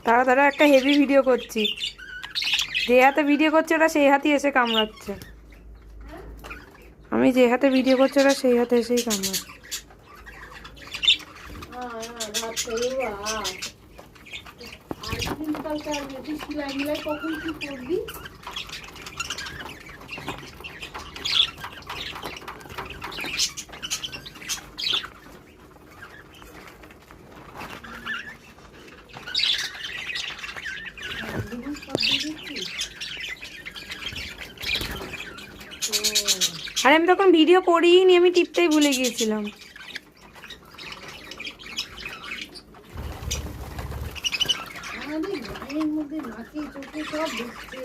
তারা তারা একটা হেভি ভিডিও করছি, যে হাতে ভিডিও করছে ওরা সেই হাতেই এসে কামড়াচ্ছে। আমি যে হাতে ভিডিও করছি ওরা সেই হাতে এসেই কামড়াচ্ছে। কখন কি করবি? আর আমি তখন ভিডিও করিনি, আমি টিপতেই ভুলে গিয়েছিলাম। আমাদের গায়ের মধ্যে নাকে চোখে সব ঢুকছে।